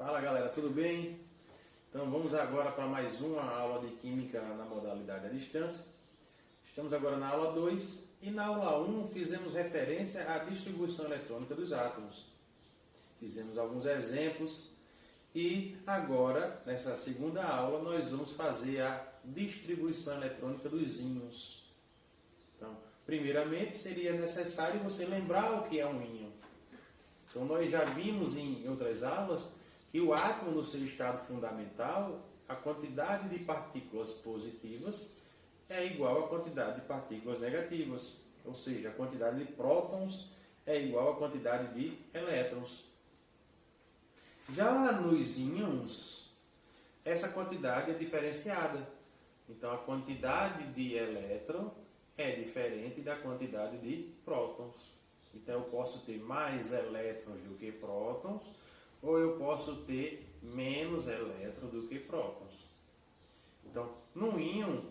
Fala galera, tudo bem? Então vamos agora para mais uma aula de Química na modalidade à distância. Estamos agora na aula 2 e na aula 1 fizemos referência à distribuição eletrônica dos átomos. Fizemos alguns exemplos e agora, nessa segunda aula, nós vamos fazer a distribuição eletrônica dos íons. Então, primeiramente seria necessário você lembrar o que é um íon. Então nós já vimos em outras aulas que o átomo no seu estado fundamental, a quantidade de partículas positivas é igual à quantidade de partículas negativas. Ou seja, a quantidade de prótons é igual à quantidade de elétrons. Já nos íons, essa quantidade é diferenciada. Então a quantidade de elétron é diferente da quantidade de prótons. Então eu posso ter mais elétrons do que prótons, ou eu posso ter menos elétrons do que prótons. Então, no íon,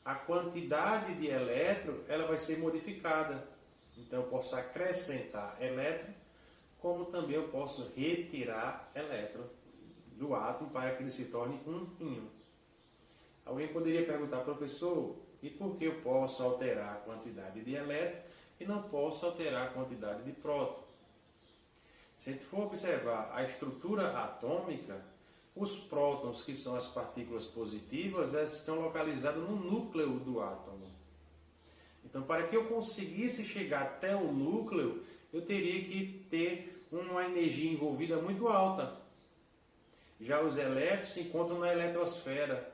a quantidade de elétron ela vai ser modificada. Então eu posso acrescentar elétron, como também eu posso retirar elétron do átomo para que ele se torne um íon. Alguém poderia perguntar, professor, e por que eu posso alterar a quantidade de elétron e não posso alterar a quantidade de próton? Se a gente for observar a estrutura atômica, os prótons, que são as partículas positivas, elas estão localizadas no núcleo do átomo. Então, para que eu conseguisse chegar até o núcleo, eu teria que ter uma energia envolvida muito alta. Já os elétrons se encontram na eletrosfera.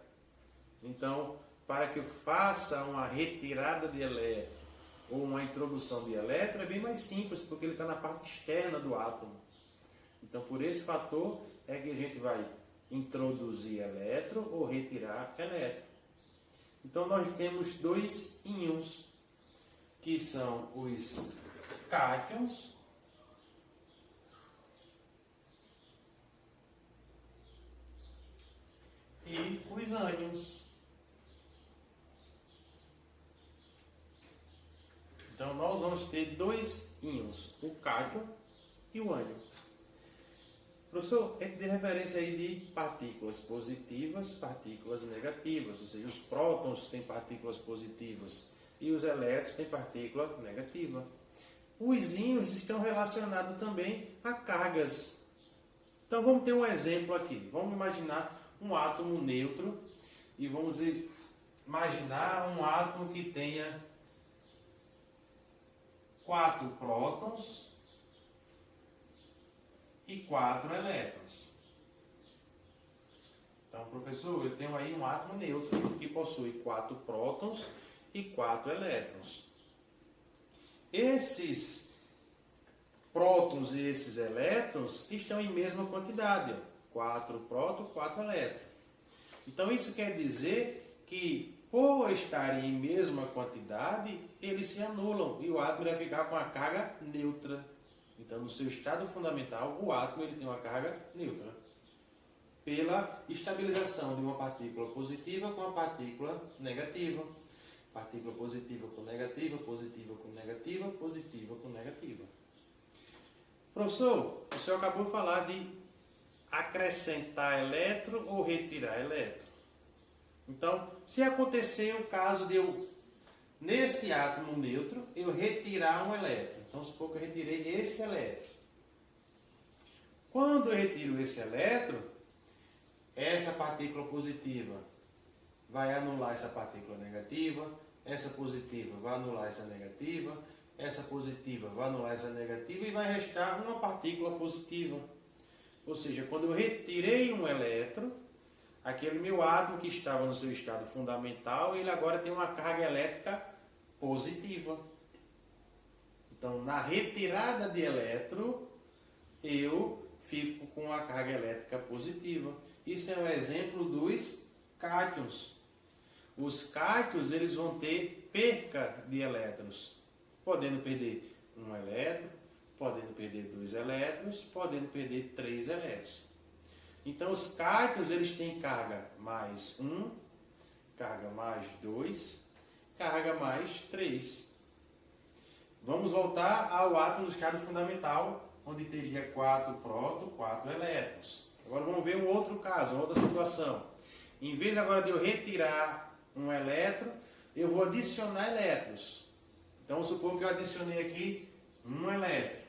Então, para que eu faça uma retirada de elétron ou uma introdução de elétron, é bem mais simples, porque ele está na parte externa do átomo. Então, por esse fator, é que a gente vai introduzir elétron ou retirar elétron. Então, nós temos dois íons, que são os cátions e os ânions. Então, nós vamos ter dois íons, o cátion e o ânion. Professor, é de referência aí de partículas positivas, partículas negativas, ou seja, os prótons têm partículas positivas e os elétrons têm partícula negativa. Os íons estão relacionados também a cargas. Então, vamos ter um exemplo aqui. Vamos imaginar um átomo neutro e vamos imaginar um átomo que tenha 4 prótons e 4 elétrons. Então, professor, eu tenho aí um átomo neutro que possui 4 prótons e 4 elétrons. Esses prótons e esses elétrons estão em mesma quantidade, 4 prótons, 4 elétrons. Então, isso quer dizer que, por estarem em mesma quantidade, eles se anulam e o átomo vai ficar com a carga neutra. Então, no seu estado fundamental, o átomo ele tem uma carga neutra, pela estabilização de uma partícula positiva com a partícula negativa. Partícula positiva com negativa, positiva com negativa, positiva com negativa. Professor, o senhor acabou de falar de acrescentar elétron ou retirar elétron. Então, se acontecer o caso de eu, nesse átomo neutro, eu retirar um elétron. Então, supor que eu retirei esse elétron. Quando eu retiro esse elétron, essa partícula positiva vai anular essa partícula negativa, essa positiva vai anular essa negativa, essa positiva vai anular essa negativa e vai restar uma partícula positiva. Ou seja, quando eu retirei um elétron, aquele meu átomo que estava no seu estado fundamental, ele agora tem uma carga elétrica positiva. Então, na retirada de elétron, eu fico com a carga elétrica positiva. Isso é um exemplo dos cátions. Os cátions eles vão ter perca de elétrons, podendo perder um elétron, podendo perder 2 elétrons, podendo perder 3 elétrons. Então, os cátions eles têm carga mais 1, carga mais 2, carga mais 3. Vamos voltar ao átomo do estado fundamental, onde teria 4 prótons, 4 elétrons. Agora vamos ver um outro caso, outra situação. Em vez agora de eu retirar um elétron, eu vou adicionar elétrons. Então, vamos supor que eu adicionei aqui um elétron.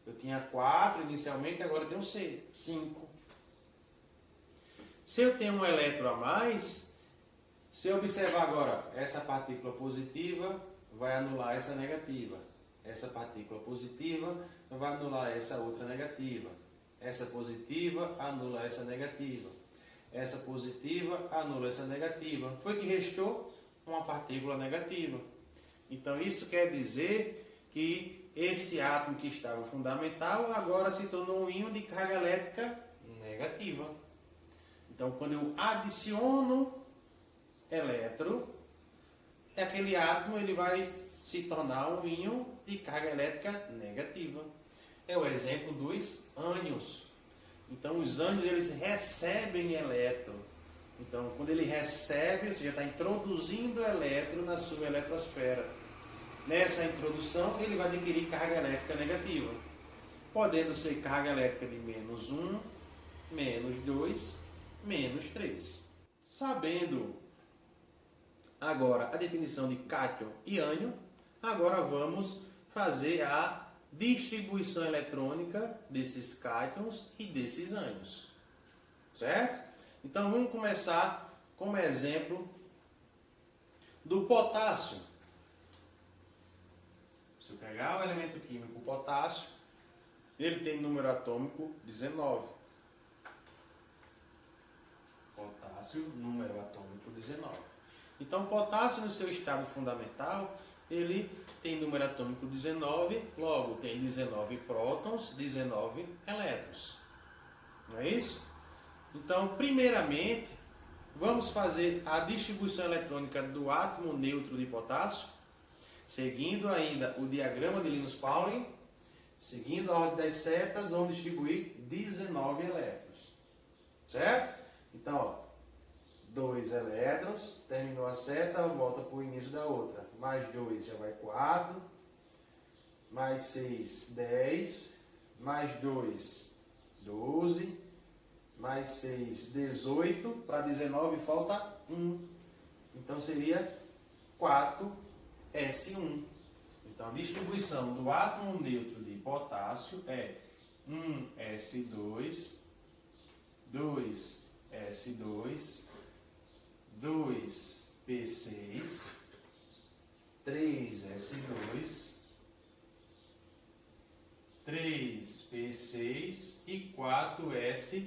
Eu tinha 4 inicialmente, agora eu tenho 5. Se eu tenho um elétron a mais, se eu observar agora, essa partícula positiva vai anular essa negativa. Essa partícula positiva vai anular essa outra negativa. Essa positiva anula essa negativa. Essa positiva anula essa negativa. Foi que restou uma partícula negativa. Então isso quer dizer que esse átomo que estava fundamental agora se tornou um íon de carga elétrica negativa. Então quando eu adiciono elétron, aquele átomo ele vai se tornar um íon de carga elétrica negativa. É o exemplo dos ânions. Então os ânions eles recebem elétron. Então quando ele recebe, você já está introduzindo elétron na sua eletrosfera. Nessa introdução ele vai adquirir carga elétrica negativa, podendo ser carga elétrica de -1, -2, -3. Sabendo agora a definição de cátion e ânion, agora vamos fazer a distribuição eletrônica desses cátions e desses ânions. Certo? Então vamos começar com o exemplo do potássio. Se eu pegar o elemento químico potássio, ele tem número atômico 19. Potássio, número atômico 19. Então, o potássio no seu estado fundamental, ele tem número atômico 19, logo tem 19 prótons, 19 elétrons. Não é isso? Então, primeiramente, vamos fazer a distribuição eletrônica do átomo neutro de potássio, seguindo ainda o diagrama de Linus-Pauling, seguindo a ordem das setas, vamos distribuir 19 elétrons. Certo? Então, ó, 2 elétrons, terminou a seta, volta para o início da outra. Mais 2 já vai 4, mais 6, 10, mais 2, 12, mais 6, 18, para 19 falta 1. Então seria 4S1. Então a distribuição do átomo neutro de potássio é 1S2, 2S2, 2P6, 3S2, 3P6 e 4S1.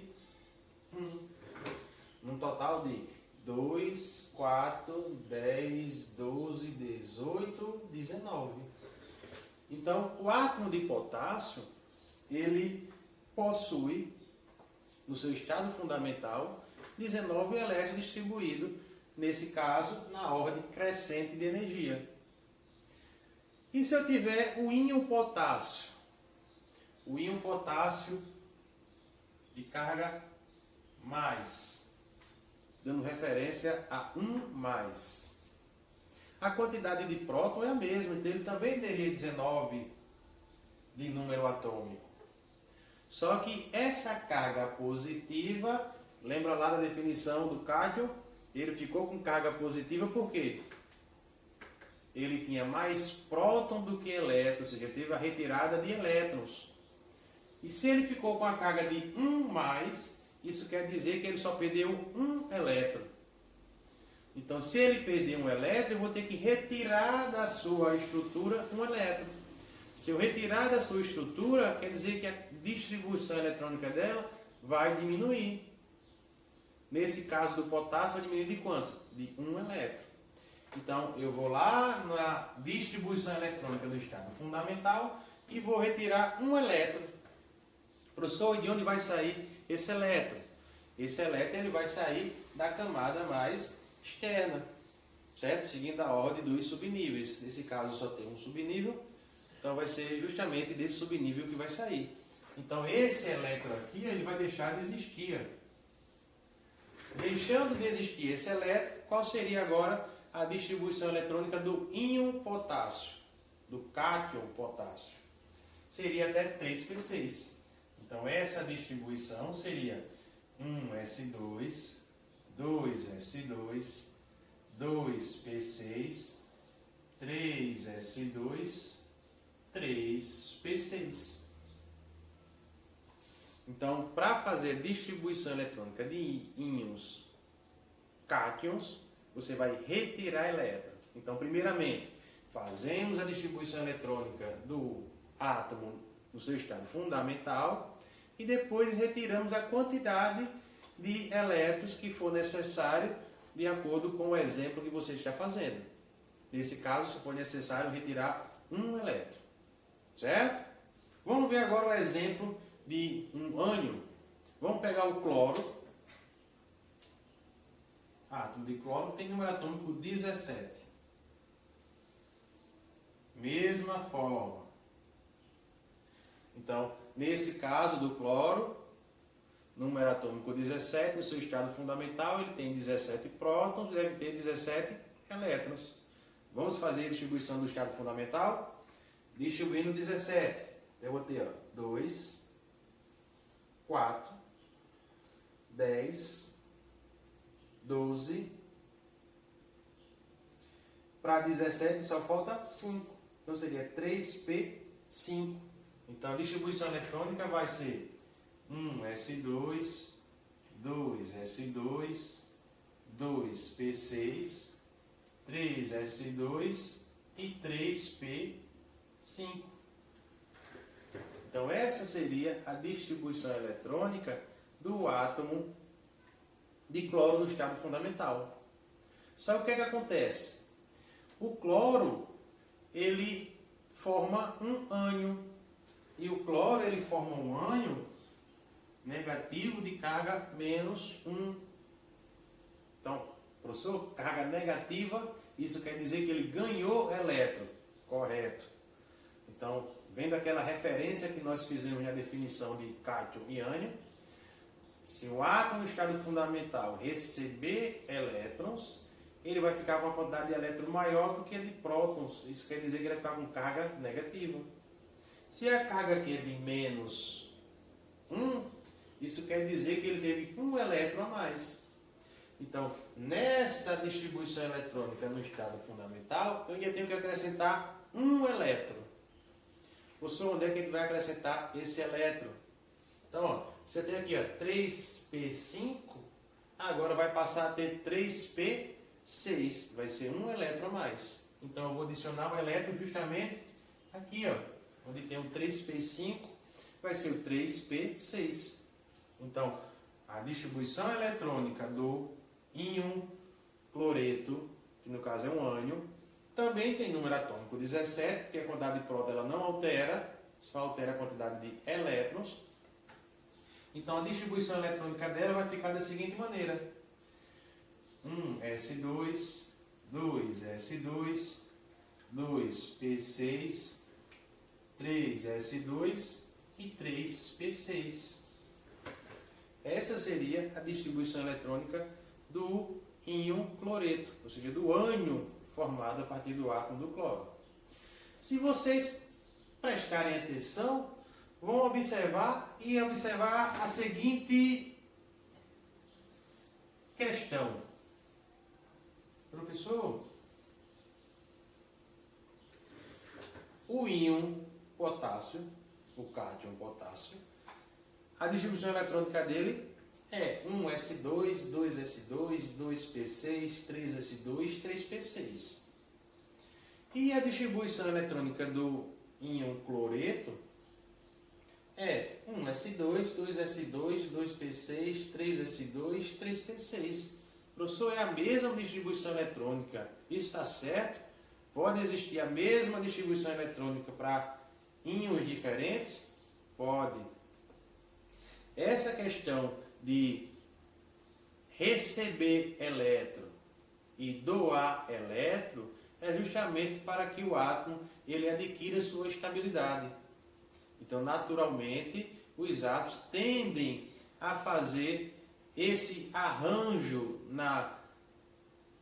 Num total de 2, 4, 10, 12, 18, 19. Então, o átomo de potássio, ele possui, no seu estado fundamental, 19 elétrons distribuídos, nesse caso, na ordem crescente de energia. E se eu tiver o íon potássio? O íon potássio de carga mais, dando referência a 1 mais. A quantidade de próton é a mesma, então ele também teria 19 de número atômico. Só que essa carga positiva, lembra lá da definição do cátion? Ele ficou com carga positiva por quê? Ele tinha mais próton do que elétron, ou seja, teve a retirada de elétrons. E se ele ficou com a carga de 1 mais, isso quer dizer que ele só perdeu um elétron. Então, se ele perder um elétron, eu vou ter que retirar da sua estrutura um elétron. Se eu retirar da sua estrutura, quer dizer que a distribuição eletrônica dela vai diminuir. Nesse caso do potássio, vai diminuir de quanto? De 1 elétron. Então, eu vou lá na distribuição eletrônica do estado fundamental e vou retirar um elétron. Professor, de onde vai sair esse elétron? Esse elétron ele vai sair da camada mais externa, certo? Seguindo a ordem dos subníveis. Nesse caso, só tem um subnível, então vai ser justamente desse subnível que vai sair. Então, esse elétron aqui, ele vai deixar de existir. Deixando de existir esse elétron, qual seria agora a distribuição eletrônica do íon potássio, do cátion potássio? Seria até 3P6. Então, essa distribuição seria 1s2, 2s2, 2p6, 3s2, 3p6. Então, para fazer distribuição eletrônica de íons cátions, você vai retirar elétron. Então, primeiramente, fazemos a distribuição eletrônica do átomo no seu estado fundamental e depois retiramos a quantidade de elétrons que for necessário de acordo com o exemplo que você está fazendo. Nesse caso, se for necessário retirar um elétron. Certo? Vamos ver agora o exemplo de um ânion. Vamos pegar o cloro. Átomo de cloro tem número atômico 17. Mesma forma. Então, nesse caso do cloro, número atômico 17, no seu estado fundamental, ele tem 17 prótons, deve ter 17 elétrons. Vamos fazer a distribuição do estado fundamental? Distribuindo 17. Eu vou ter 2, 4, 10, 12. Para 17 só falta 5. Então seria 3p5. Então a distribuição eletrônica vai ser 1s2, 2s2, 2p6, 3s2 e 3p5. Então essa seria a distribuição eletrônica do átomo de cloro no estado fundamental. Só que o que é que acontece? O cloro, ele forma um ânion. E o cloro, ele forma um ânion negativo de carga menos 1. Então, professor, carga negativa, isso quer dizer que ele ganhou elétron. Correto. Então, vendo aquela referência que nós fizemos na definição de cátion e ânion, se o átomo no estado fundamental receber elétrons, ele vai ficar com uma quantidade de elétrons maior do que a de prótons. Isso quer dizer que ele vai ficar com carga negativa. Se a carga aqui é de menos 1, isso quer dizer que ele teve um elétron a mais. Então, nessa distribuição eletrônica no estado fundamental, eu ainda tenho que acrescentar um elétron. Professor, onde é que a gente vai acrescentar esse elétron? Então, ó, você tem aqui ó, 3p5, agora vai passar a ter 3p6, vai ser um elétron a mais. Então, eu vou adicionar o elétron justamente aqui, ó, onde tem o 3p5, vai ser o 3p6. Então, a distribuição eletrônica do íon cloreto, que no caso é um ânion, também tem número atômico 17, porque a quantidade de próton ela não altera, só altera a quantidade de elétrons. Então, a distribuição eletrônica dela vai ficar da seguinte maneira: 1s2, 2s2, 2p6, 3s2 e 3p6. Essa seria a distribuição eletrônica do íon cloreto, ou seja, do ânion formado a partir do átomo do cloro. Se vocês prestarem atenção, vão observar a seguinte questão. Professor, o íon potássio, o cátion potássio, a distribuição eletrônica dele é 1s2, 2s2, 2p6, 3s2, 3p6. E a distribuição eletrônica do íon cloreto é 1s2, 2s2, 2p6, 3s2, 3p6. Professor, é a mesma distribuição eletrônica. Isso está certo? Pode existir a mesma distribuição eletrônica para íons diferentes? Pode. Essa questão de receber elétron e doar elétron é justamente para que o átomo ele adquira sua estabilidade. Então, naturalmente, os átomos tendem a fazer esse arranjo na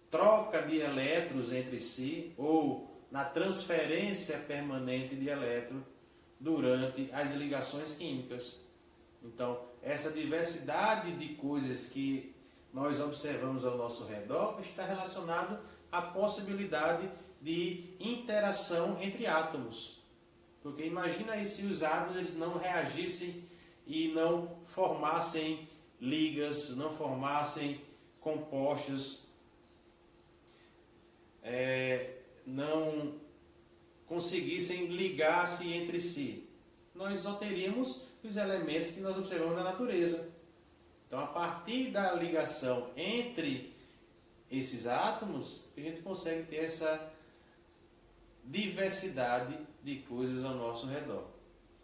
troca de elétrons entre si ou na transferência permanente de elétron durante as ligações químicas. Então, essa diversidade de coisas que nós observamos ao nosso redor está relacionado à possibilidade de interação entre átomos. Porque imagina aí se os átomos não reagissem e não formassem ligas, não formassem compostos, não conseguissem ligar-se entre si. Nós só teríamos os elementos que nós observamos na natureza. Então, a partir da ligação entre esses átomos, a gente consegue ter essa diversidade de coisas ao nosso redor,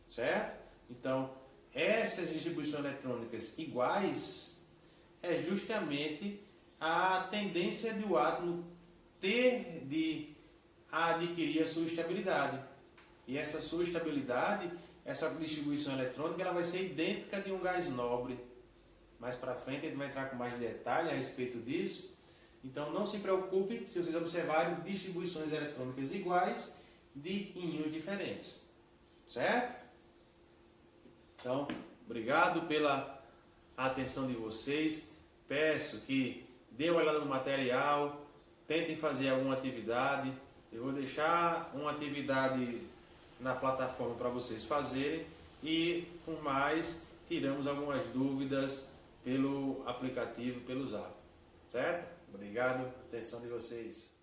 certo? Então, essas distribuições eletrônicas iguais é justamente a tendência do átomo ter de adquirir a sua estabilidade. E essa sua estabilidade, essa distribuição eletrônica, ela vai ser idêntica de um gás nobre. Mais para frente a gente vai entrar com mais detalhe a respeito disso. Então não se preocupe se vocês observarem distribuições eletrônicas iguais de íons diferentes. Certo? Então, obrigado pela atenção de vocês. Peço que dêem uma olhada no material, tentem fazer alguma atividade. Eu vou deixar uma atividade na plataforma para vocês fazerem e, por mais, tiramos algumas dúvidas pelo aplicativo, pelo Zap. Certo? Obrigado, atenção de vocês.